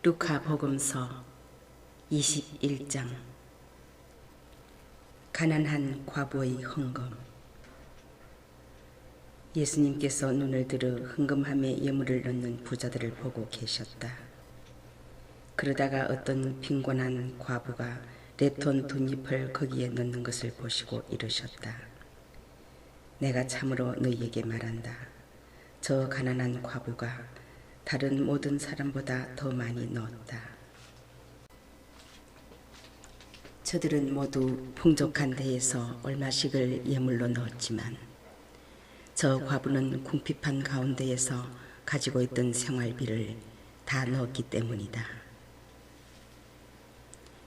루카 복음서 21장. 가난한 과부의 헌금. 예수님께서 눈을 들어 헌금함에 예물을 넣는 부자들을 보고 계셨다. 그러다가 어떤 빈곤한 과부가 랩돈 돈잎을 거기에 넣는 것을 보시고 이르셨다. 내가 참으로 너희에게 말한다. 저 가난한 과부가 다른 모든 사람보다 더 많이 넣었다. 저들은 모두 풍족한 데에서 얼마씩을 예물로 넣었지만 저 과부는 궁핍한 가운데에서 가지고 있던 생활비를 다 넣었기 때문이다.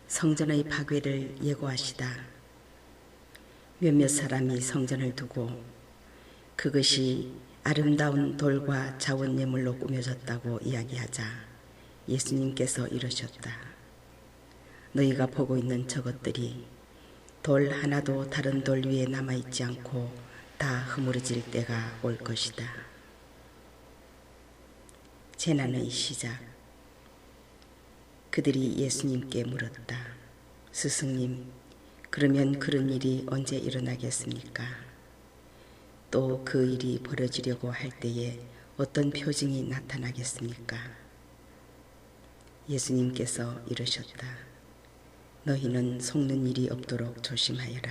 성전의 파괴를 예고하시다. 몇몇 사람이 성전을 두고 그것이 아름다운 돌과 자원 예물로 꾸며졌다고 이야기하자 예수님께서 이러셨다. 너희가 보고 있는 저것들이 돌 하나도 다른 돌 위에 남아있지 않고 다 허물어질 때가 올 것이다. 재난의 시작. 그들이 예수님께 물었다. 스승님, 그러면 그런 일이 언제 일어나겠습니까? 또 그 일이 벌어지려고 할 때에 어떤 표징이 나타나겠습니까? 예수님께서 이르셨다. 너희는 속는 일이 없도록 조심하여라.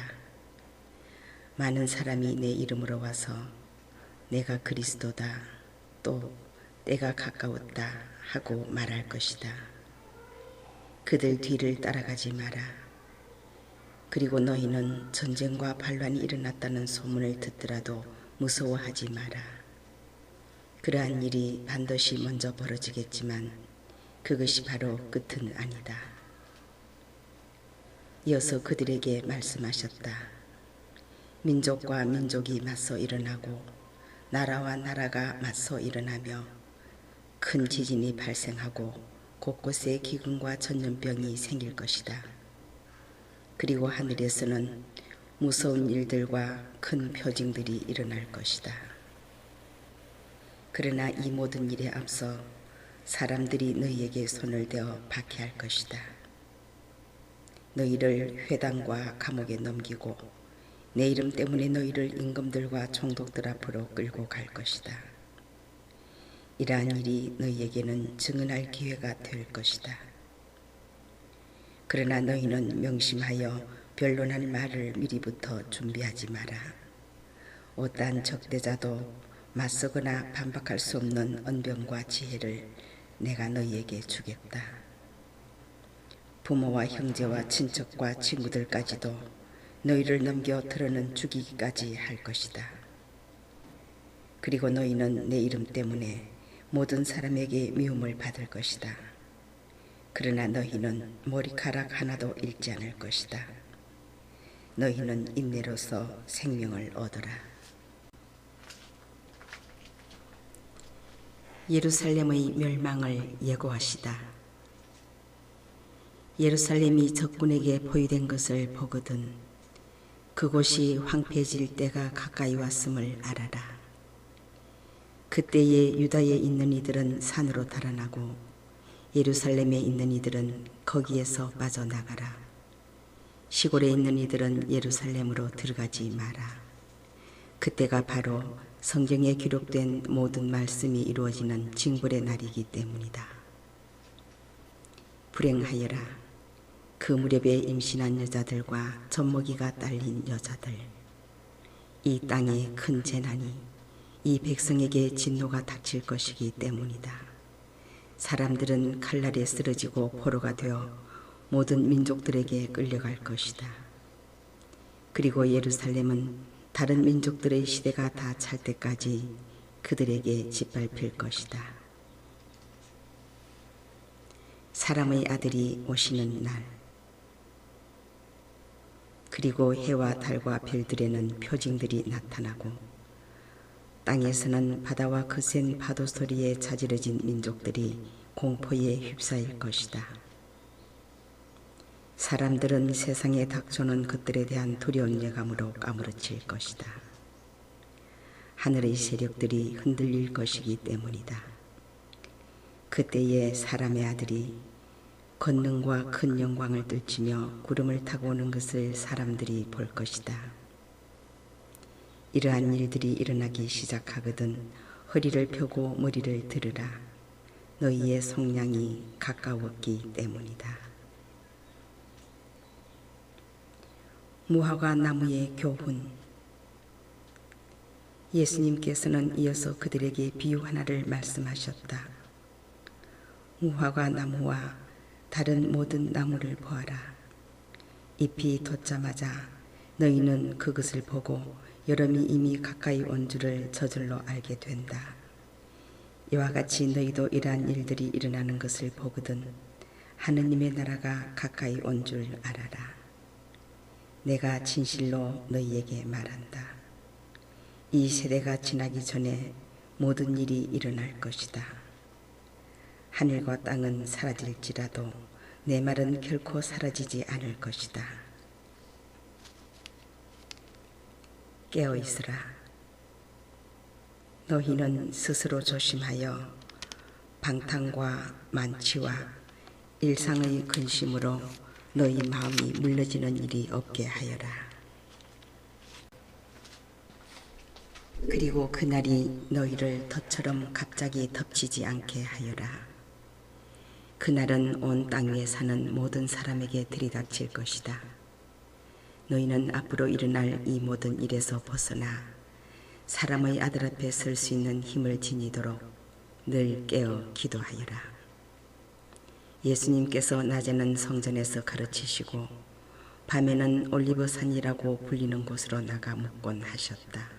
많은 사람이 내 이름으로 와서 내가 그리스도다, 또 때가 가까웠다 하고 말할 것이다. 그들 뒤를 따라가지 마라. 그리고 너희는 전쟁과 반란이 일어났다는 소문을 듣더라도 무서워하지 마라. 그러한 일이 반드시 먼저 벌어지겠지만 그것이 바로 끝은 아니다. 이어서 그들에게 말씀하셨다. 민족과 민족이 맞서 일어나고 나라와 나라가 맞서 일어나며 큰 지진이 발생하고 곳곳에 기근과 전염병이 생길 것이다. 그리고 하늘에서는 무서운 일들과 큰 표징들이 일어날 것이다. 그러나 이 모든 일에 앞서 사람들이 너희에게 손을 대어 박해할 것이다. 너희를 회당과 감옥에 넘기고 내 이름 때문에 너희를 임금들과 총독들 앞으로 끌고 갈 것이다. 이러한 일이 너희에게는 증언할 기회가 될 것이다. 그러나 너희는 명심하여 변론할 말을 미리부터 준비하지 마라. 어떠한 적대자도 맞서거나 반박할 수 없는 언변과 지혜를 내가 너희에게 주겠다. 부모와 형제와 친척과 친구들까지도 너희를 넘겨 틀어는 죽이기까지 할 것이다. 그리고 너희는 내 이름 때문에 모든 사람에게 미움을 받을 것이다. 그러나 너희는 머리카락 하나도 잃지 않을 것이다. 너희는 인내로서 생명을 얻어라. 예루살렘의 멸망을 예고하시다. 예루살렘이 적군에게 포위된 것을 보거든 그곳이 황폐해질 때가 가까이 왔음을 알아라. 그때에 유다에 있는 이들은 산으로 달아나고 예루살렘에 있는 이들은 거기에서 빠져나가라. 시골에 있는 이들은 예루살렘으로 들어가지 마라. 그때가 바로 성경에 기록된 모든 말씀이 이루어지는 징벌의 날이기 때문이다. 불행하여라. 그 무렵에 임신한 여자들과 젖먹이가 딸린 여자들. 이 땅에 큰 재난이 이 백성에게 진노가 닥칠 것이기 때문이다. 사람들은 칼날에 쓰러지고 포로가 되어 모든 민족들에게 끌려갈 것이다. 그리고 예루살렘은 다른 민족들의 시대가 다 찰 때까지 그들에게 짓밟힐 것이다. 사람의 아들이 오시는 날. 그리고 해와 달과 별들에는 표징들이 나타나고 땅에서는 바다와 거센 파도 소리에 자지러진 민족들이 공포에 휩싸일 것이다. 사람들은 세상에 닥쳐오는 것들에 대한 두려운 예감으로 까무러칠 것이다. 하늘의 세력들이 흔들릴 것이기 때문이다. 그때에 사람의 아들이 권능과 큰 영광을 떨치며 구름을 타고 오는 것을 사람들이 볼 것이다. 이러한 일들이 일어나기 시작하거든 허리를 펴고 머리를 들으라. 너희의 속량이 가까웠기 때문이다. 무화과 나무의 교훈. 예수님께서는 이어서 그들에게 비유 하나를 말씀하셨다. 무화과 나무와 다른 모든 나무를 보아라. 잎이 돋자마자 너희는 그것을 보고 여름이 이미 가까이 온 줄을 저절로 알게 된다. 이와 같이 너희도 이러한 일들이 일어나는 것을 보거든 하느님의 나라가 가까이 온 줄 알아라. 내가 진실로 너희에게 말한다. 이 세대가 지나기 전에 모든 일이 일어날 것이다. 하늘과 땅은 사라질지라도 내 말은 결코 사라지지 않을 것이다. 깨어 있으라. 너희는 스스로 조심하여 방탕과 만취와 일상의 근심으로 너희 마음이 물러지는 일이 없게 하여라. 그리고 그날이 너희를 덫처럼 갑자기 덮치지 않게 하여라. 그날은 온 땅 위에 사는 모든 사람에게 들이닥칠 것이다. 너희는 앞으로 일어날 이 모든 일에서 벗어나 사람의 아들 앞에 설 수 있는 힘을 지니도록 늘 깨어 기도하여라. 예수님께서 낮에는 성전에서 가르치시고 밤에는 올리브산이라고 불리는 곳으로 나가 묵곤 하셨다.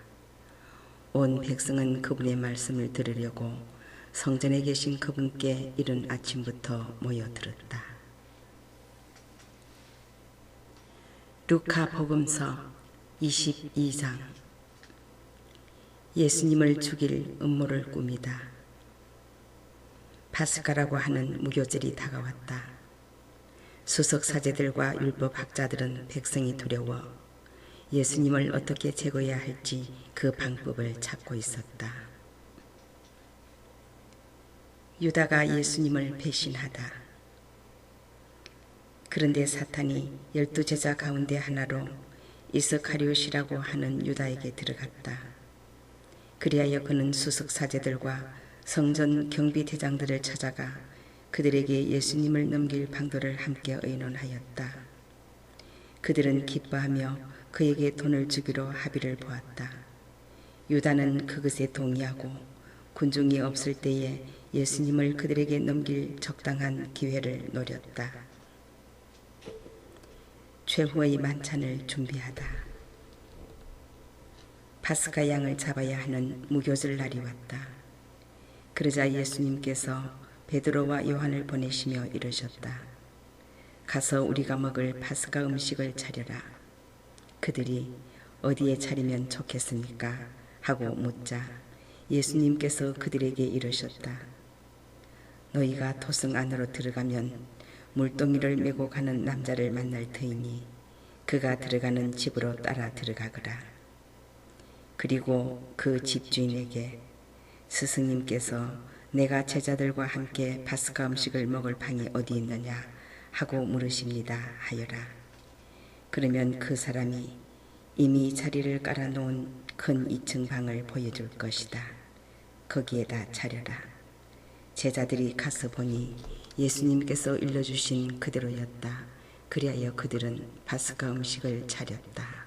온 백성은 그분의 말씀을 들으려고 성전에 계신 그분께 이른 아침부터 모여들었다. 루카 복음서 22장. 예수님을 죽일 음모를 꾸미다. 파스가라고 하는 무교절이 다가왔다. 수석사제들과 율법학자들은 백성이 두려워 예수님을 어떻게 제거해야 할지 그 방법을 찾고 있었다. 유다가 예수님을 배신하다. 그런데 사탄이 12제자 가운데 하나로 이스카리옷이라고 하는 유다에게 들어갔다. 그리하여 그는 수석사제들과 성전 경비대장들을 찾아가 그들에게 예수님을 넘길 방도를 함께 의논하였다. 그들은 기뻐하며 그에게 돈을 주기로 합의를 보았다. 유다는 그것에 동의하고 군중이 없을 때에 예수님을 그들에게 넘길 적당한 기회를 노렸다. 최후의 만찬을 준비하다. 파스가 양을 잡아야 하는 무교절 날이 왔다. 그러자 예수님께서 베드로와 요한을 보내시며 이르셨다. 가서 우리가 먹을 파스가 음식을 차려라. 그들이 어디에 차리면 좋겠습니까? 하고 묻자 예수님께서 그들에게 이르셨다. 너희가 도성 안으로 들어가면 물동이를 메고 가는 남자를 만날 터이니 그가 들어가는 집으로 따라 들어가거라. 그리고 그 집주인에게 스승님께서 내가 제자들과 함께 파스가 음식을 먹을 방이 어디 있느냐 하고 물으십니다 하여라. 그러면 그 사람이 이미 자리를 깔아놓은 큰 2층 방을 보여줄 것이다. 거기에다 차려라. 제자들이 가서 보니 예수님께서 일러주신 그대로였다. 그리하여 그들은 파스가 음식을 차렸다.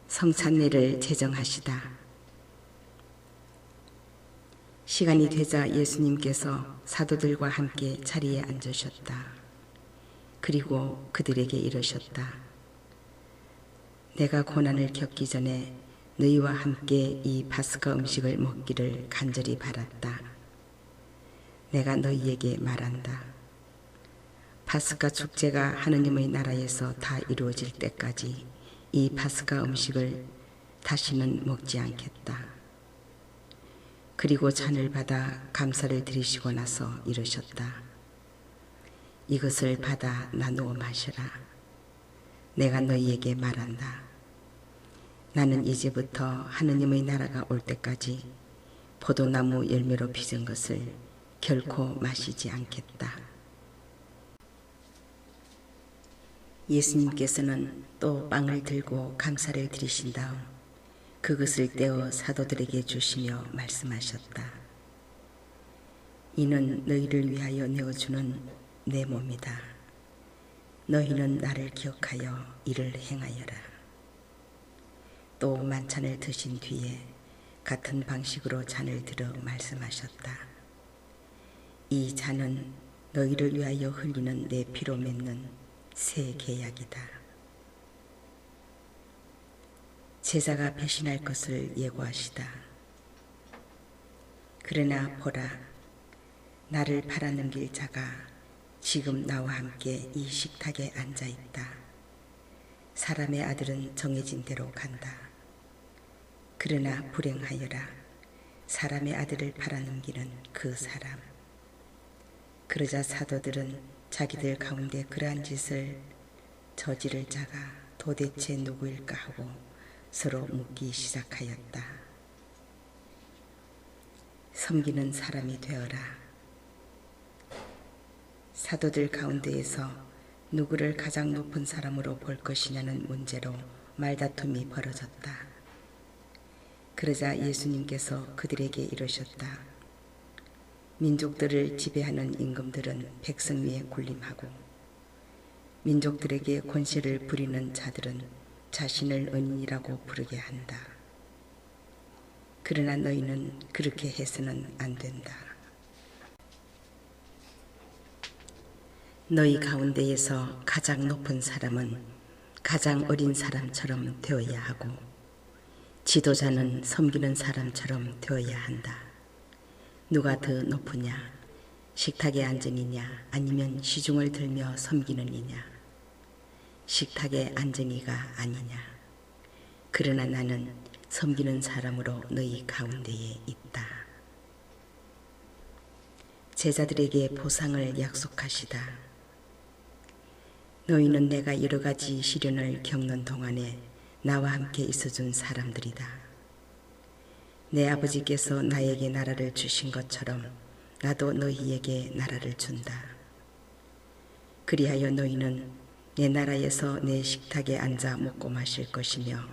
성찬례를 제정하시다. 시간이 되자 예수님께서 사도들과 함께 자리에 앉으셨다. 그리고 그들에게 이르셨다. 내가 고난을 겪기 전에 너희와 함께 이 파스가 음식을 먹기를 간절히 바랐다. 내가 너희에게 말한다. 파스가 축제가 하느님의 나라에서 다 이루어질 때까지 이 파스가 음식을 다시는 먹지 않겠다. 그리고 잔을 받아 감사를 드리시고 나서 이르셨다. 이것을 받아 나누어 마셔라. 내가 너희에게 말한다. 나는 이제부터 하느님의 나라가 올 때까지 포도나무 열매로 빚은 것을 결코 마시지 않겠다. 예수님께서는 또 빵을 들고 감사를 드리신 다음 그것을 떼어 사도들에게 주시며 말씀하셨다. 이는 너희를 위하여 내어주는 내 몸이다. 너희는 나를 기억하여 이를 행하여라. 또 만찬을 드신 뒤에 같은 방식으로 잔을 들어 말씀하셨다. 이 잔은 너희를 위하여 흘리는 내 피로 맺는 새 계약이다. 제자가 배신할 것을 예고하시다. 그러나 보라, 나를 팔아넘길 자가 지금 나와 함께 이 식탁에 앉아 있다. 사람의 아들은 정해진 대로 간다. 그러나 불행하여라, 사람의 아들을 팔아넘기는 그 사람. 그러자 사도들은 자기들 가운데 그러한 짓을 저지를 자가 도대체 누구일까 하고 서로 묻기 시작하였다. 섬기는 사람이 되어라. 사도들 가운데에서 누구를 가장 높은 사람으로 볼 것이냐는 문제로 말다툼이 벌어졌다. 그러자 예수님께서 그들에게 이르셨다. 민족들을 지배하는 임금들은 백성 위에 군림하고 민족들에게 권세를 부리는 자들은 자신을 은인이라고 부르게 한다. 그러나 너희는 그렇게 해서는 안 된다. 너희 가운데에서 가장 높은 사람은 가장 어린 사람처럼 되어야 하고 지도자는 섬기는 사람처럼 되어야 한다. 누가 더 높으냐? 식탁에 앉으니냐 아니면 시중을 들며 섬기는 이냐? 식탁에 앉은 이가 아니냐? 그러나 나는 섬기는 사람으로 너희 가운데에 있다. 제자들에게 보상을 약속하시다. 너희는 내가 여러 가지 시련을 겪는 동안에 나와 함께 있어준 사람들이다. 내 아버지께서 나에게 나라를 주신 것처럼 나도 너희에게 나라를 준다. 그리하여 너희는 내 나라에서 내 식탁에 앉아 먹고 마실 것이며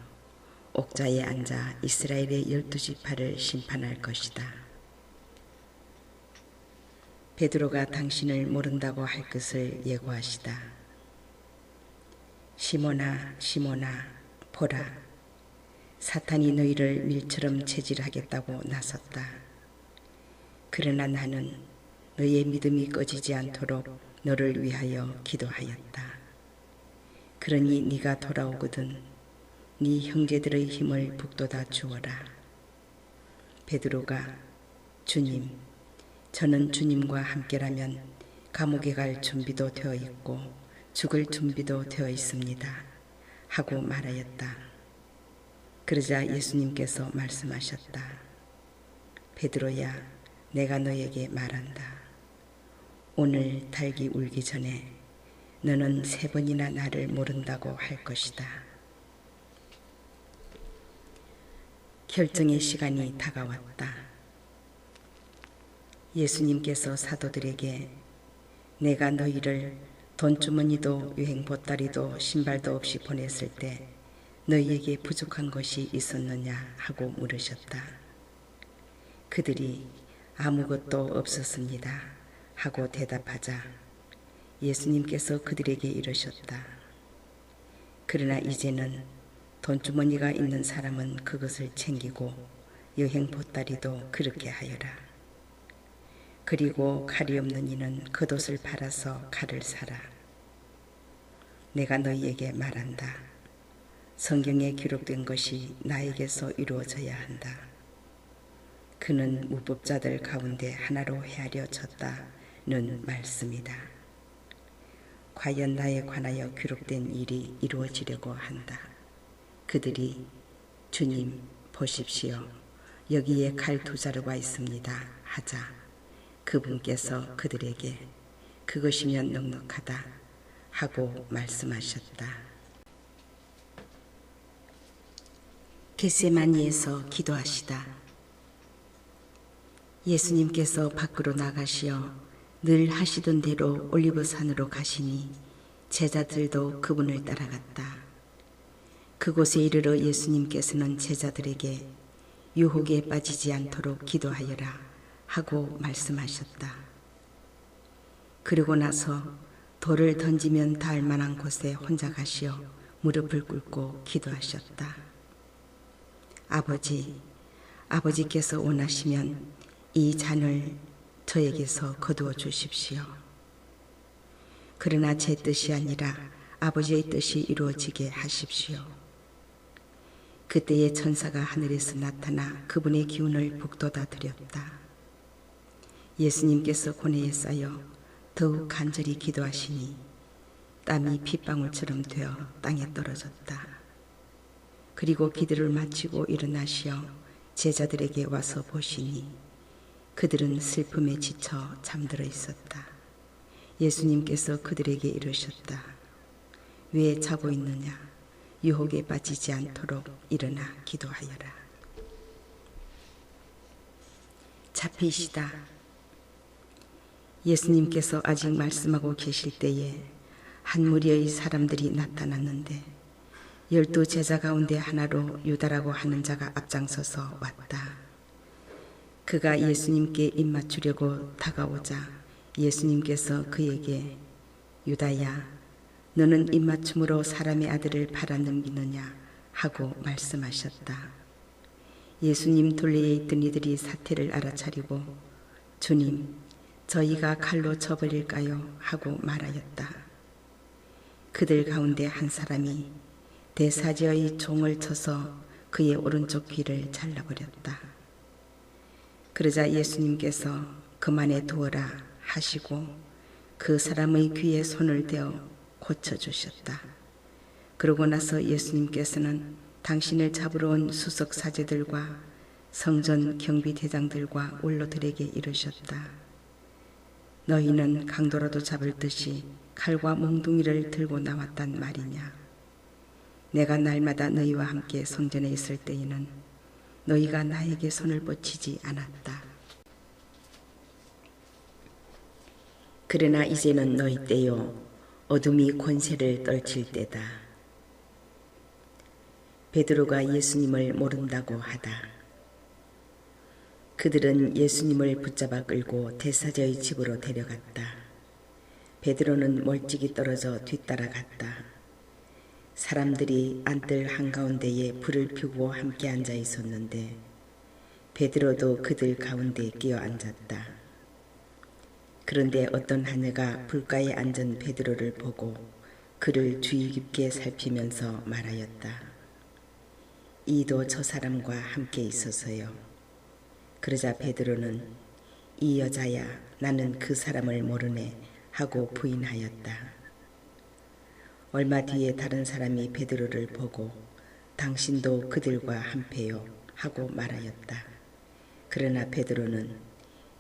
옥좌에 앉아 이스라엘의 12지파를 심판할 것이다. 베드로가 당신을 모른다고 할 것을 예고하시다. 시몬아, 시몬아, 보라, 사탄이 너희를 밀처럼 체질하겠다고 나섰다. 그러나 나는 너희의 믿음이 꺼지지 않도록 너를 위하여 기도하였다. 그러니 네가 돌아오거든 네 형제들의 힘을 북돋아 주어라. 베드로가 주님, 저는 주님과 함께라면 감옥에 갈 준비도 되어 있고 죽을 준비도 되어 있습니다. 하고 말하였다. 그러자 예수님께서 말씀하셨다. 베드로야, 내가 너에게 말한다. 오늘 닭이 울기 전에 너는 3번이나 나를 모른다고 할 것이다. 결정의 시간이 다가왔다. 예수님께서 사도들에게 내가 너희를 돈주머니도 유행 보따리도 신발도 없이 보냈을 때 너희에게 부족한 것이 있었느냐 하고 물으셨다. 그들이 아무것도 없었습니다 하고 대답하자 예수님께서 그들에게 이르셨다. 그러나 이제는 돈주머니가 있는 사람은 그것을 챙기고 여행 보따리도 그렇게 하여라. 그리고 칼이 없는 이는 겉옷을 팔아서 칼을 사라. 내가 너희에게 말한다. 성경에 기록된 것이 나에게서 이루어져야 한다. 그는 무법자들 가운데 하나로 헤아려 졌다는 말씀이다. 과연 나에 관하여 기록된 일이 이루어지려고 한다. 그들이 주님 보십시오. 여기에 칼 2자루가 있습니다. 하자. 그분께서 그들에게 그것이면 넉넉하다 하고 말씀하셨다. 겟세마니에서 기도하시다. 예수님께서 밖으로 나가시어 늘 하시던 대로 올리브산으로 가시니 제자들도 그분을 따라갔다. 그곳에 이르러 예수님께서는 제자들에게 유혹에 빠지지 않도록 기도하여라 하고 말씀하셨다. 그리고 나서 돌을 던지면 닿을 만한 곳에 혼자 가시어 무릎을 꿇고 기도하셨다. 아버지께서 원하시면 이 잔을 저에게서 거두어 주십시오. 그러나 제 뜻이 아니라 아버지의 뜻이 이루어지게 하십시오. 그때의 천사가 하늘에서 나타나 그분의 기운을 북돋아 드렸다. 예수님께서 고뇌에 쌓여 더욱 간절히 기도하시니 땀이 핏방울처럼 되어 땅에 떨어졌다. 그리고 기도를 마치고 일어나시어 제자들에게 와서 보시니 그들은 슬픔에 지쳐 잠들어 있었다. 예수님께서 그들에게 이르셨다. 왜 자고 있느냐? 유혹에 빠지지 않도록 일어나 기도하여라. 잡히시다. 예수님께서 아직 말씀하고 계실 때에 한 무리의 사람들이 나타났는데 12 제자 가운데 하나로 유다라고 하는 자가 앞장서서 왔다. 그가 예수님께 입맞추려고 다가오자 예수님께서 그에게 유다야 너는 입맞춤으로 사람의 아들을 팔아넘기느냐 하고 말씀하셨다. 예수님 둘레에 있던 이들이 사태를 알아차리고 주님 저희가 칼로 쳐버릴까요? 하고 말하였다. 그들 가운데 한 사람이 대사제의 종을 쳐서 그의 오른쪽 귀를 잘라버렸다. 그러자 예수님께서 그만해 두어라 하시고 그 사람의 귀에 손을 대어 고쳐주셨다. 그러고 나서 예수님께서는 당신을 잡으러 온 수석 사제들과 성전 경비대장들과 원로들에게 이르셨다. 너희는 강도라도 잡을 듯이 칼과 몽둥이를 들고 나왔단 말이냐. 내가 날마다 너희와 함께 성전에 있을 때에는 너희가 나에게 손을 뻗치지 않았다. 그러나 이제는 너희 때요 어둠이 권세를 떨칠 때다. 베드로가 예수님을 모른다고 하다. 그들은 예수님을 붙잡아 끌고 대사제의 집으로 데려갔다. 베드로는 멀찍이 떨어져 뒤따라갔다. 사람들이 안뜰 한가운데에 불을 피우고 함께 앉아 있었는데 베드로도 그들 가운데 끼어 앉았다. 그런데 어떤 하녀가 불가에 앉은 베드로를 보고 그를 주의 깊게 살피면서 말하였다. 이도 저 사람과 함께 있어서요. 그러자 베드로는 이 여자야 나는 그 사람을 모르네 하고 부인하였다. 얼마 뒤에 다른 사람이 베드로를 보고 당신도 그들과 한패요 하고 말하였다. 그러나 베드로는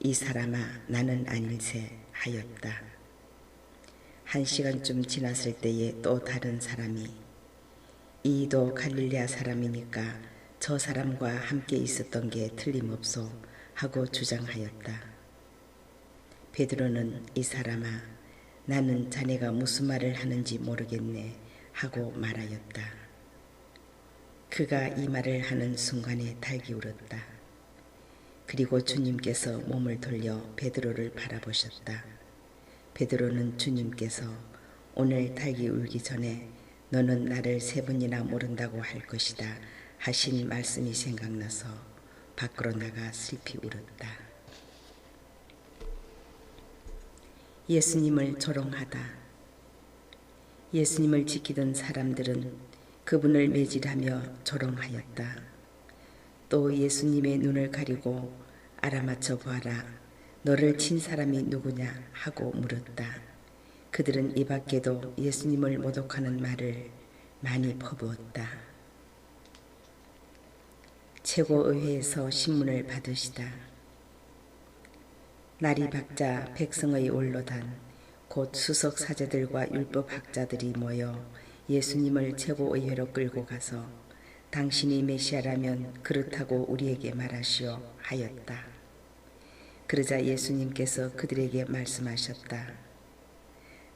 이 사람아 나는 아닐세 하였다. 1시간쯤 지났을 때에 또 다른 사람이 이도 갈릴레아 사람이니까 저 사람과 함께 있었던 게 틀림없소 하고 주장하였다. 베드로는 이 사람아 나는 자네가 무슨 말을 하는지 모르겠네 하고 말하였다. 그가 이 말을 하는 순간에 닭이 울었다. 그리고 주님께서 몸을 돌려 베드로를 바라보셨다. 베드로는 주님께서 오늘 닭이 울기 전에 너는 나를 3번이나 모른다고 할 것이다 하신 말씀이 생각나서 밖으로 나가 슬피 울었다. 예수님을 조롱하다. 예수님을 지키던 사람들은 그분을 매질하며 조롱하였다. 또 예수님의 눈을 가리고 알아맞혀 보아라. 너를 친 사람이 누구냐 하고 물었다. 그들은 이 밖에도 예수님을 모독하는 말을 많이 퍼부었다. 최고의회에서 신문을 받으시다. 날이 밝자 백성의 원로단 곧 수석 사제들과 율법학자들이 모여 예수님을 최고의회로 끌고 가서 당신이 메시아라면 그렇다고 우리에게 말하시오 하였다. 그러자 예수님께서 그들에게 말씀하셨다.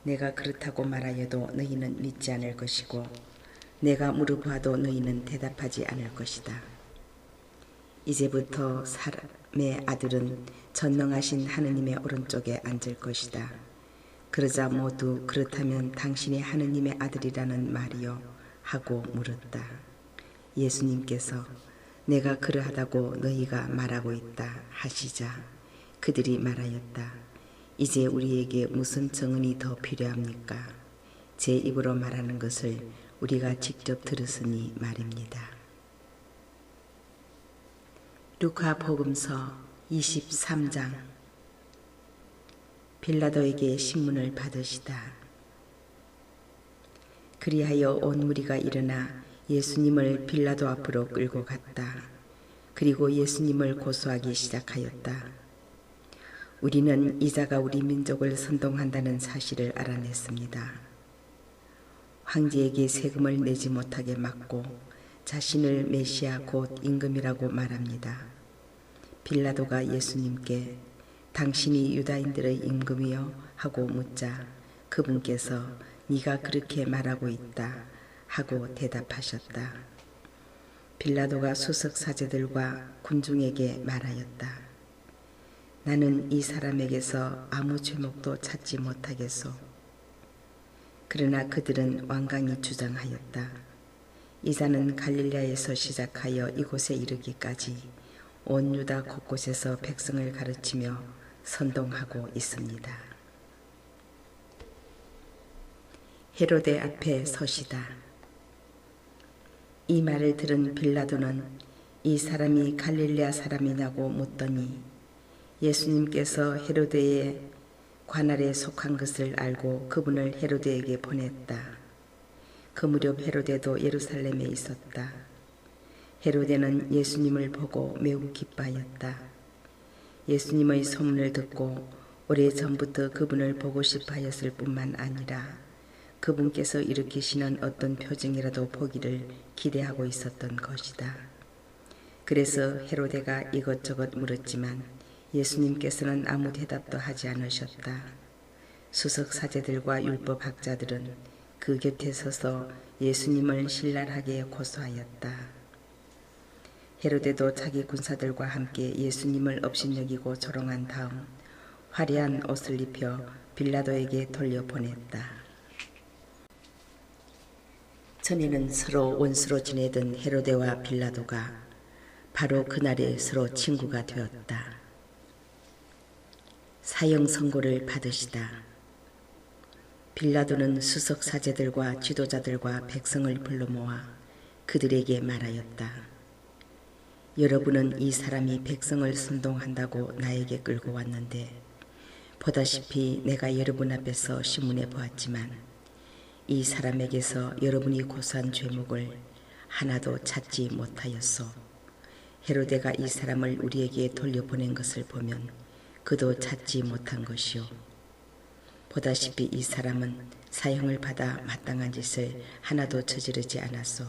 내가 그렇다고 말하여도 너희는 믿지 않을 것이고 내가 물어봐도 너희는 대답하지 않을 것이다. 이제부터 사람의 아들은 전능하신 하느님의 오른쪽에 앉을 것이다. 그러자 모두 그렇다면 당신이 하느님의 아들이라는 말이요? 하고 물었다. 예수님께서 내가 그러하다고 너희가 말하고 있다 하시자 그들이 말하였다. 이제 우리에게 무슨 증언이 더 필요합니까? 제 입으로 말하는 것을 우리가 직접 들었으니 말입니다. 루카 복음서 23장. 빌라도에게 신문을 받으시다. 그리하여 온 무리가 일어나 예수님을 빌라도 앞으로 끌고 갔다. 그리고 예수님을 고소하기 시작하였다. 우리는 이자가 우리 민족을 선동한다는 사실을 알아냈습니다. 황제에게 세금을 내지 못하게 막고 자신을 메시아 곧 임금이라고 말합니다. 빌라도가 예수님께 당신이 유다인들의 임금이요? 하고 묻자 그분께서 네가 그렇게 말하고 있다 하고 대답하셨다. 빌라도가 수석 사제들과 군중에게 말하였다. 나는 이 사람에게서 아무 죄목도 찾지 못하겠소. 그러나 그들은 완강히 주장하였다. 이자는 갈릴리아에서 시작하여 이곳에 이르기까지 온 유다 곳곳에서 백성을 가르치며 선동하고 있습니다. 헤로데 앞에 서시다. 이 말을 들은 빌라도는 이 사람이 갈릴리아 사람이냐고 묻더니 예수님께서 헤로데의 관할에 속한 것을 알고 그분을 헤로데에게 보냈다. 그 무렵 헤로데도 예루살렘에 있었다. 헤로데는 예수님을 보고 매우 기뻐하였다. 예수님의 소문을 듣고 오래전부터 그분을 보고 싶어 하였을 뿐만 아니라 그분께서 일으키시는 어떤 표징이라도 보기를 기대하고 있었던 것이다. 그래서 헤로데가 이것저것 물었지만 예수님께서는 아무 대답도 하지 않으셨다. 수석 사제들과 율법학자들은 그 곁에 서서 예수님을 신랄하게 고소하였다. 헤로데도 자기 군사들과 함께 예수님을 업신여기고 조롱한 다음 화려한 옷을 입혀 빌라도에게 돌려보냈다. 전에는 서로 원수로 지내던 헤로데와 빌라도가 바로 그날에 서로 친구가 되었다. 사형 선고를 받으시다. 빌라도는 수석 사제들과 지도자들과 백성을 불러 모아 그들에게 말하였다. 여러분은 이 사람이 백성을 선동한다고 나에게 끌고 왔는데 보다시피 내가 여러분 앞에서 신문해 보았지만 이 사람에게서 여러분이 고소한 죄목을 하나도 찾지 못하였소. 헤로데가 이 사람을 우리에게 돌려보낸 것을 보면 그도 찾지 못한 것이요. 보다시피 이 사람은 사형을 받아 마땅한 짓을 하나도 저지르지 않았소.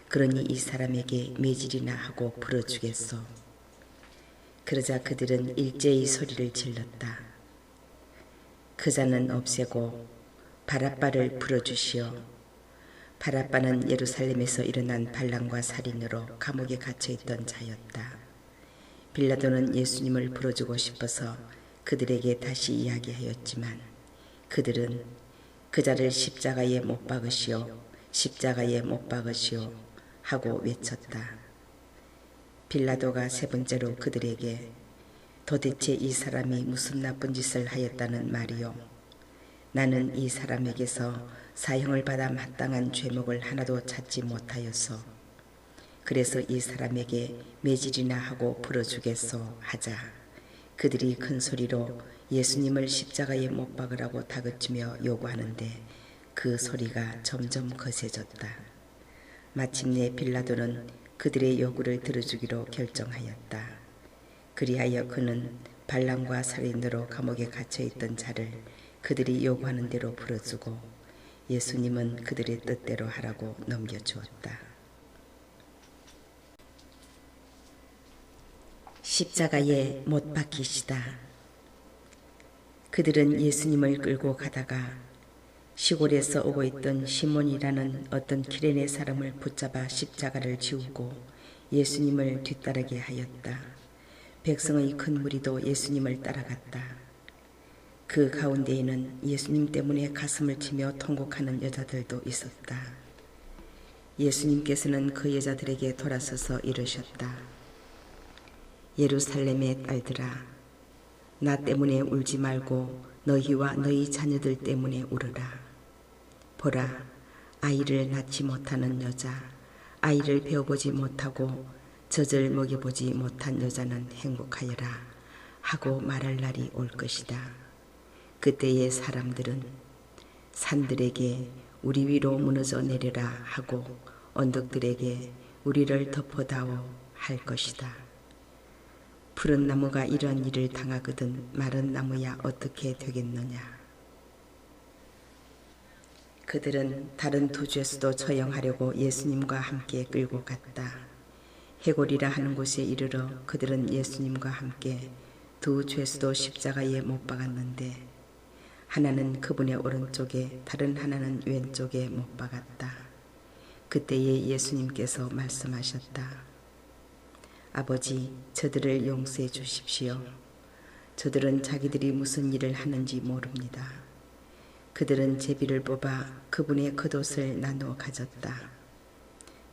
그러니 이 사람에게 매질이나 하고 풀어주겠소. 그러자 그들은 일제히 소리를 질렀다. 그 자는 없애고 바랍바를 풀어주시오. 바랍바는 예루살렘에서 일어난 반란과 살인으로 감옥에 갇혀있던 자였다. 빌라도는 예수님을 풀어주고 싶어서 그들에게 다시 이야기하였지만 그들은 그 자를 십자가에 못 박으시오. 십자가에 못 박으시오. 하고 외쳤다. 빌라도가 세 번째로 그들에게 도대체 이 사람이 무슨 나쁜 짓을 하였다는 말이요. 나는 이 사람에게서 사형을 받아 마땅한 죄목을 하나도 찾지 못하였소. 그래서 이 사람에게 매질이나 하고 풀어주겠소 하자 그들이 큰 소리로 예수님을 십자가에 못 박으라고 다그치며 요구하는데 그 소리가 점점 거세졌다. 마침내 빌라도는 그들의 요구를 들어주기로 결정하였다. 그리하여 그는 반란과 살인으로 감옥에 갇혀있던 자를 그들이 요구하는 대로 풀어주고 예수님은 그들의 뜻대로 하라고 넘겨주었다. 십자가에 못 박히시다. 그들은 예수님을 끌고 가다가 시골에서 오고 있던 시몬이라는 어떤 키레네 사람을 붙잡아 십자가를 지우고 예수님을 뒤따르게 하였다. 백성의 큰 무리도 예수님을 따라갔다. 그 가운데에는 예수님 때문에 가슴을 치며 통곡하는 여자들도 있었다. 예수님께서는 그 여자들에게 돌아서서 이르셨다. 예루살렘의 딸들아, 나 때문에 울지 말고 너희와 너희 자녀들 때문에 울으라. 보라, 아이를 낳지 못하는 여자, 아이를 배워보지 못하고 젖을 먹여보지 못한 여자는 행복하여라 하고 말할 날이 올 것이다. 그때의 사람들은 산들에게 우리 위로 무너져 내려라 하고 언덕들에게 우리를 덮어다오 할 것이다. 푸른 나무가 이러한 일을 당하거든 마른 나무야 어떻게 되겠느냐. 그들은 다른 두 죄수도 처형하려고 예수님과 함께 끌고 갔다. 해골이라 하는 곳에 이르러 그들은 예수님과 함께 두 죄수도 십자가에 못 박았는데 하나는 그분의 오른쪽에 다른 하나는 왼쪽에 못 박았다. 그때에 예수님께서 말씀하셨다. 아버지, 저들을 용서해 주십시오. 저들은 자기들이 무슨 일을 하는지 모릅니다. 그들은 제비를 뽑아 그분의 겉옷을 나누어 가졌다.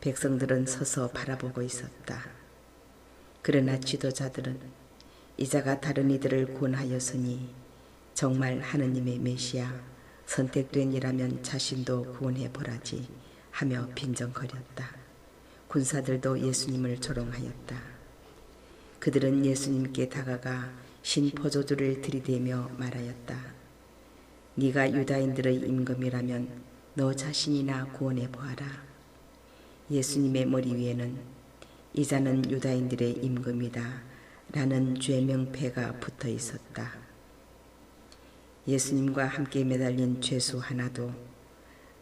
백성들은 서서 바라보고 있었다. 그러나 지도자들은 이자가 다른 이들을 구원하였으니 정말 하느님의 메시아 선택된 이라면 자신도 구원해 보라지 하며 빈정거렸다. 군사들도 예수님을 조롱하였다. 그들은 예수님께 다가가 신 포도주를 들이대며 말하였다. 네가 유다인들의 임금이라면 너 자신이나 구원해 보아라. 예수님의 머리 위에는 이자는 유다인들의 임금이다 라는 죄명패가 붙어 있었다. 예수님과 함께 매달린 죄수 하나도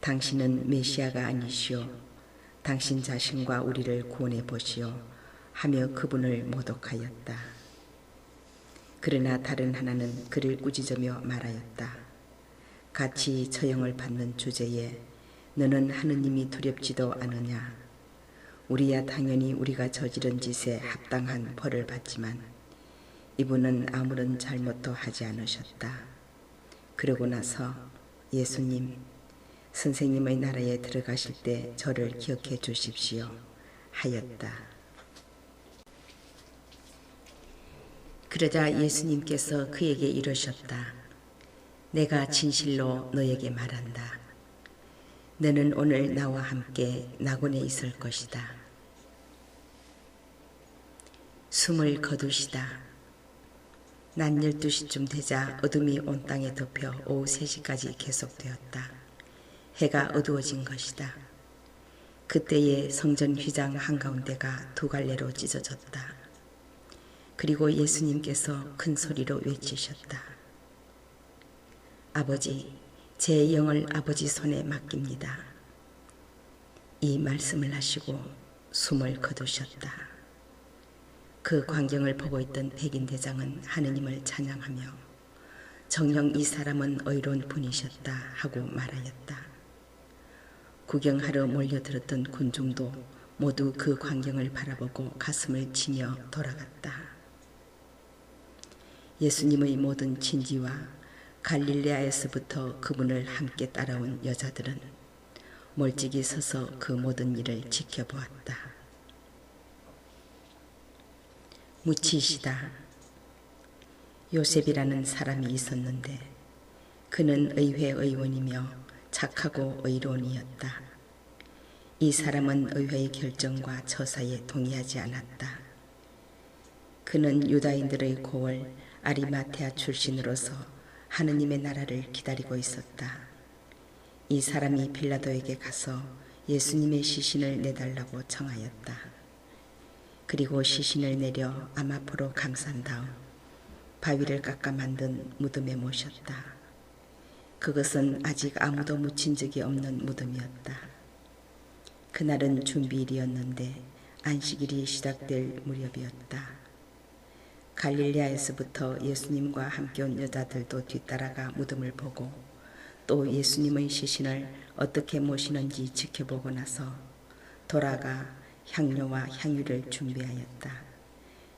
당신은 메시아가 아니시오. 당신 자신과 우리를 구원해 보시오 하며 그분을 모독하였다. 그러나 다른 하나는 그를 꾸짖으며 말하였다. 같이 처형을 받는 주제에 너는 하느님이 두렵지도 않으냐. 우리야 당연히 우리가 저지른 짓에 합당한 벌을 받지만 이분은 아무런 잘못도 하지 않으셨다. 그러고 나서 예수님, 선생님의 나라에 들어가실 때 저를 기억해 주십시오 하였다. 그러자 예수님께서 그에게 이르셨다. 내가 진실로 너에게 말한다. 너는 오늘 나와 함께 낙원에 있을 것이다. 숨을 거두시다. 낮 12시쯤 되자 어둠이 온 땅에 덮여 오후 3시까지 계속되었다. 해가 어두워진 것이다. 그때에 성전 휘장 한가운데가 두 갈래로 찢어졌다. 그리고 예수님께서 큰 소리로 외치셨다. 아버지, 제 영을 아버지 손에 맡깁니다. 이 말씀을 하시고 숨을 거두셨다. 그 광경을 보고 있던 백인 대장은 하느님을 찬양하며 정녕 이 사람은 의로운 분이셨다 하고 말하였다. 구경하러 몰려들었던 군중도 모두 그 광경을 바라보고 가슴을 치며 돌아갔다. 예수님의 모든 친지와 갈릴레아에서부터 그분을 함께 따라온 여자들은 멀찍이 서서 그 모든 일을 지켜보았다. 묻히시다. 요셉이라는 사람이 있었는데 그는 의회 의원이며 착하고 의로운이었다. 이 사람은 의회의 결정과 처사에 동의하지 않았다. 그는 유다인들의 고을 아리마테아 출신으로서 하느님의 나라를 기다리고 있었다. 이 사람이 빌라도에게 가서 예수님의 시신을 내달라고 청하였다. 그리고 시신을 내려 아마포로 감싼 다음 바위를 깎아 만든 무덤에 모셨다. 그것은 아직 아무도 묻힌 적이 없는 무덤이었다. 그날은 준비일이었는데 안식일이 시작될 무렵이었다. 갈릴레아에서부터 예수님과 함께 온 여자들도 뒤따라가 무덤을 보고 또 예수님의 시신을 어떻게 모시는지 지켜보고 나서 돌아가 향료와 향유를 준비하였다.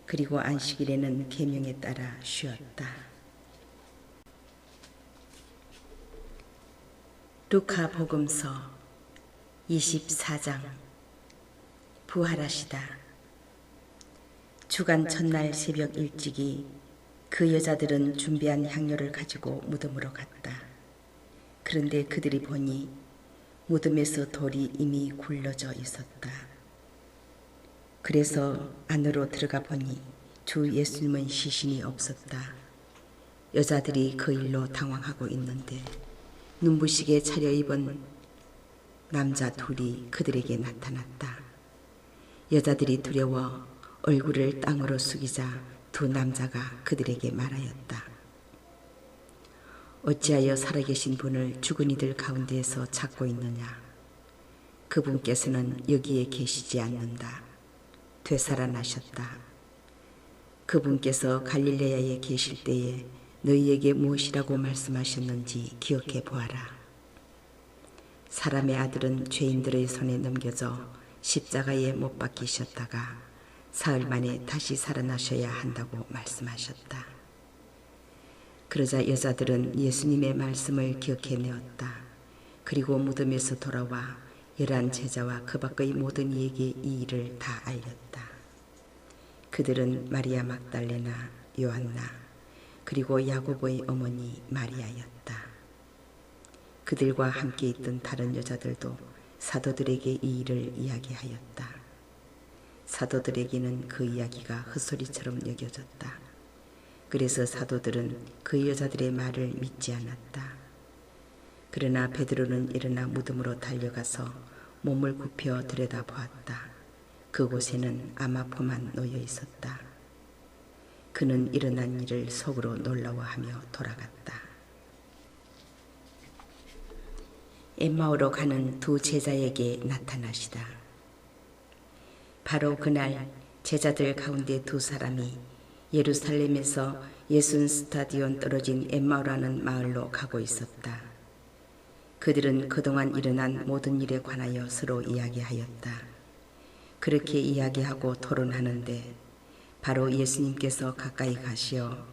그리고 안식일에는 계명에 따라 쉬었다. 루카 복음서 24장. 부활하시다. 주간 첫날 새벽 일찍이 그 여자들은 준비한 향료를 가지고 무덤으로 갔다. 그런데 그들이 보니 무덤에서 돌이 이미 굴러져 있었다. 그래서 안으로 들어가 보니 주 예수님은 시신이 없었다. 여자들이 그 일로 당황하고 있는데 눈부시게 차려입은 남자 둘이 그들에게 나타났다. 여자들이 두려워 얼굴을 땅으로 숙이자 두 남자가 그들에게 말하였다. 어찌하여 살아계신 분을 죽은 이들 가운데에서 찾고 있느냐? 그분께서는 여기에 계시지 않는다. 되살아나셨다. 그분께서 갈릴레아에 계실 때에 너희에게 무엇이라고 말씀하셨는지 기억해 보아라. 사람의 아들은 죄인들의 손에 넘겨져 십자가에 못 박히셨다가 사흘 만에 다시 살아나셔야 한다고 말씀하셨다. 그러자 여자들은 예수님의 말씀을 기억해내었다. 그리고 무덤에서 돌아와 11 제자와 그 밖의 모든 이에게 이 일을 다 알렸다. 그들은 마리아 막달레나, 요한나, 그리고 야고보의 어머니 마리아였다. 그들과 함께 있던 다른 여자들도 사도들에게 이 일을 이야기하였다. 사도들에게는 그 이야기가 헛소리처럼 여겨졌다. 그래서 사도들은 그 여자들의 말을 믿지 않았다. 그러나 베드로는 일어나 무덤으로 달려가서 몸을 굽혀 들여다보았다. 그곳에는 아마포만 놓여 있었다. 그는 일어난 일을 속으로 놀라워하며 돌아갔다. 엠마오로 가는 두 제자에게 나타나시다. 바로 그날 제자들 가운데 두 사람이 예루살렘에서 예순 스타디온 떨어진 엠마오라는 마을로 가고 있었다. 그들은 그동안 일어난 모든 일에 관하여 서로 이야기하였다. 그렇게 이야기하고 토론하는데 바로 예수님께서 가까이 가시어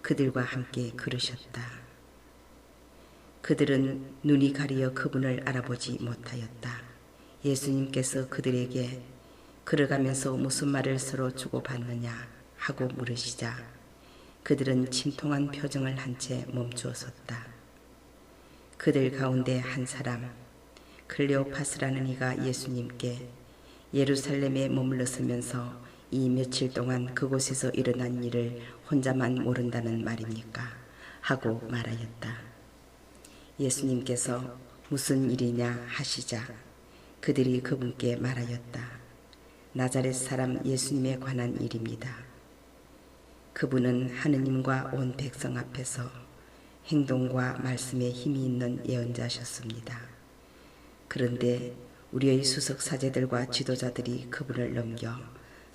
그들과 함께 걸으셨다. 그들은 눈이 가리어 그분을 알아보지 못하였다. 예수님께서 그들에게 걸어가면서 무슨 말을 서로 주고받느냐 하고 물으시자 그들은 침통한 표정을 한 채 멈추어 섰다. 그들 가운데 한 사람 클레오파스라는 이가 예수님께 예루살렘에 머물렀으면서 이 며칠 동안 그곳에서 일어난 일을 혼자만 모른다는 말입니까? 하고 말하였다. 예수님께서 무슨 일이냐 하시자 그들이 그분께 말하였다. 나자렛 사람 예수님에 관한 일입니다. 그분은 하느님과 온 백성 앞에서 행동과 말씀에 힘이 있는 예언자셨습니다. 그런데 우리의 수석 사제들과 지도자들이 그분을 넘겨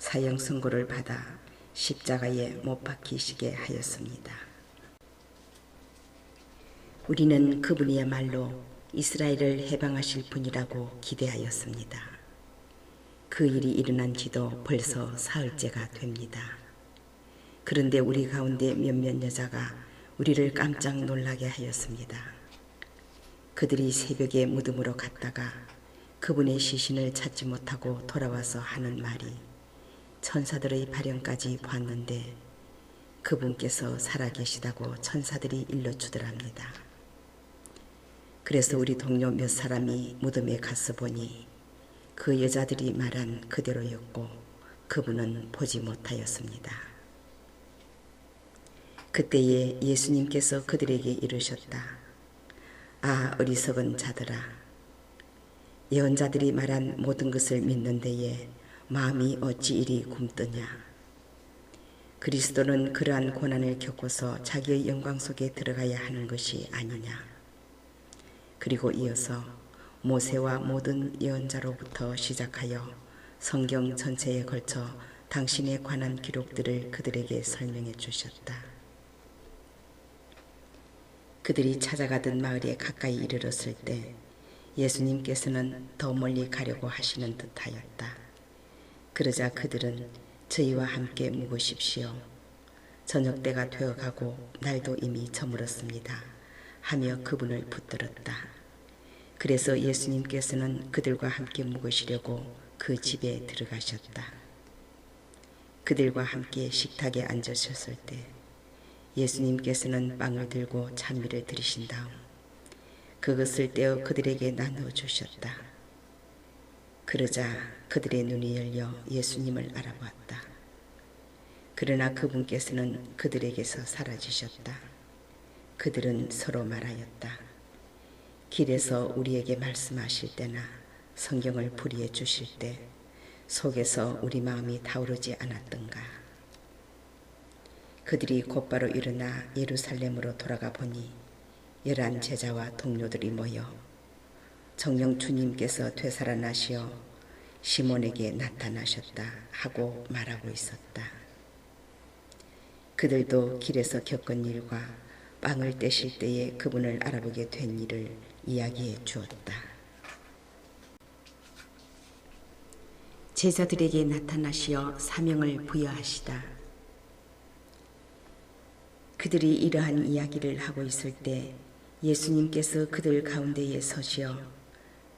사형 선고를 받아 십자가에 못 박히시게 하였습니다. 우리는 그분이야말로 이스라엘을 해방하실 분이라고 기대하였습니다. 그 일이 일어난 지도 벌써 사흘째가 됩니다. 그런데 우리 가운데 몇몇 여자가 우리를 깜짝 놀라게 하였습니다. 그들이 새벽에 무덤으로 갔다가 그분의 시신을 찾지 못하고 돌아와서 하는 말이 천사들의 발현까지 봤는데 그분께서 살아계시다고 천사들이 일러주더랍니다. 그래서 우리 동료 몇 사람이 무덤에 가서 보니 그 여자들이 말한 그대로였고 그분은 보지 못하였습니다. 그때에 예수님께서 그들에게 이르셨다. 아, 어리석은 자들아, 예언자들이 말한 모든 것을 믿는 데에 마음이 어찌 이리 굼뜨냐. 그리스도는 그러한 고난을 겪고서 자기의 영광 속에 들어가야 하는 것이 아니냐. 그리고 이어서 모세와 모든 예언자로부터 시작하여 성경 전체에 걸쳐 당신에 관한 기록들을 그들에게 설명해 주셨다. 그들이 찾아가던 마을에 가까이 이르렀을 때 예수님께서는 더 멀리 가려고 하시는 듯하였다. 그러자 그들은 저희와 함께 묵으십시오. 저녁 때가 되어가고 날도 이미 저물었습니다. 하며 그분을 붙들었다. 그래서 예수님께서는 그들과 함께 묵으시려고 그 집에 들어가셨다. 그들과 함께 식탁에 앉으셨을 때 예수님께서는 빵을 들고 찬미를 드리신 다음 그것을 떼어 그들에게 나누어 주셨다. 그러자 그들의 눈이 열려 예수님을 알아보았다. 그러나 그분께서는 그들에게서 사라지셨다. 그들은 서로 말하였다. 길에서 우리에게 말씀하실 때나 성경을 풀이해 주실 때 속에서 우리 마음이 타오르지 않았던가. 그들이 곧바로 일어나 예루살렘으로 돌아가 보니 11 제자와 동료들이 모여 정녕 주님께서 되살아나시어 시몬에게 나타나셨다 하고 말하고 있었다. 그들도 길에서 겪은 일과 빵을 떼실 때에 그분을 알아보게 된 일을 이야기해 주었다. 제자들에게 나타나시어 사명을 부여하시다. 그들이 이러한 이야기를 하고 있을 때 예수님께서 그들 가운데에 서시어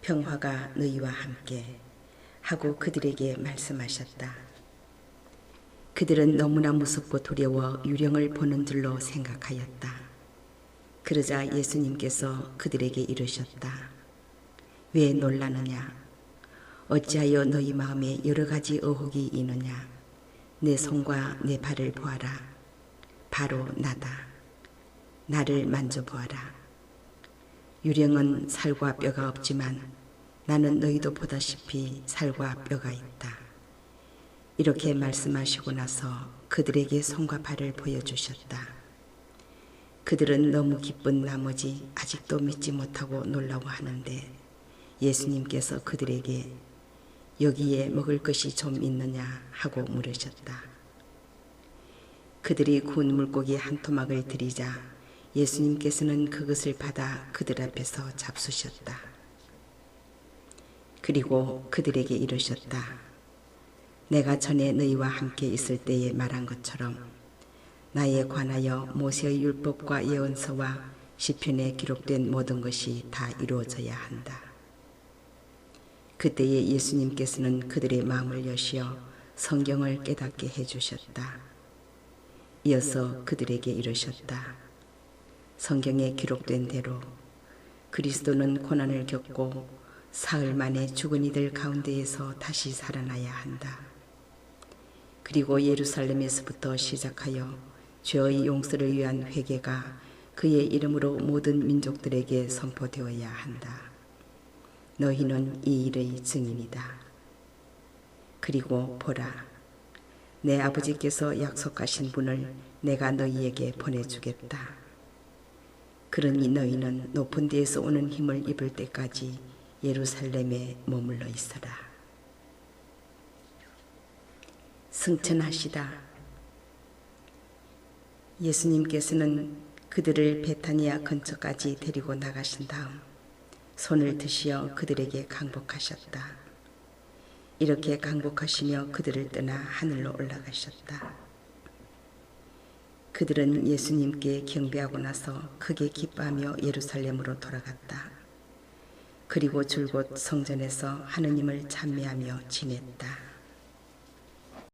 평화가 너희와 함께 하고 그들에게 말씀하셨다. 그들은 너무나 무섭고 두려워 유령을 보는 줄로 생각하였다. 그러자 예수님께서 그들에게 이르셨다. 왜 놀라느냐? 어찌하여 너희 마음에 여러 가지 의혹이 있느냐? 내 손과 내 발을 보아라. 바로 나다. 나를 만져보아라. 유령은 살과 뼈가 없지만 나는 너희도 보다시피 살과 뼈가 있다. 이렇게 말씀하시고 나서 그들에게 손과 발을 보여주셨다. 그들은 너무 기쁜 나머지 아직도 믿지 못하고 놀라워하는데 예수님께서 그들에게 여기에 먹을 것이 좀 있느냐 하고 물으셨다. 그들이 구운 물고기 한 토막을 드리자 예수님께서는 그것을 받아 그들 앞에서 잡수셨다. 그리고 그들에게 이르셨다. 내가 전에 너희와 함께 있을 때에 말한 것처럼 나에 관하여 모세의 율법과 예언서와 시편에 기록된 모든 것이 다 이루어져야 한다. 그때에 예수님께서는 그들의 마음을 여시어 성경을 깨닫게 해주셨다. 이어서 그들에게 이르셨다. 성경에 기록된 대로 그리스도는 고난을 겪고 사흘 만에 죽은 이들 가운데에서 다시 살아나야 한다. 그리고 예루살렘에서부터 시작하여 죄의 용서를 위한 회개가 그의 이름으로 모든 민족들에게 선포되어야 한다. 너희는 이 일의 증인이다. 그리고 보라, 내 아버지께서 약속하신 분을 내가 너희에게 보내주겠다. 그러니 너희는 높은 데에서 오는 힘을 입을 때까지 예루살렘에 머물러 있어라. 승천하시다. 예수님께서는 그들을 베타니아 근처까지 데리고 나가신 다음 손을 드시어 그들에게 강복하셨다. 이렇게 강복하시며 그들을 떠나 하늘로 올라가셨다. 그들은 예수님께 경배하고 나서 크게 기뻐하며 예루살렘으로 돌아갔다. 그리고 줄곧 성전에서 하느님을 찬미하며 지냈다.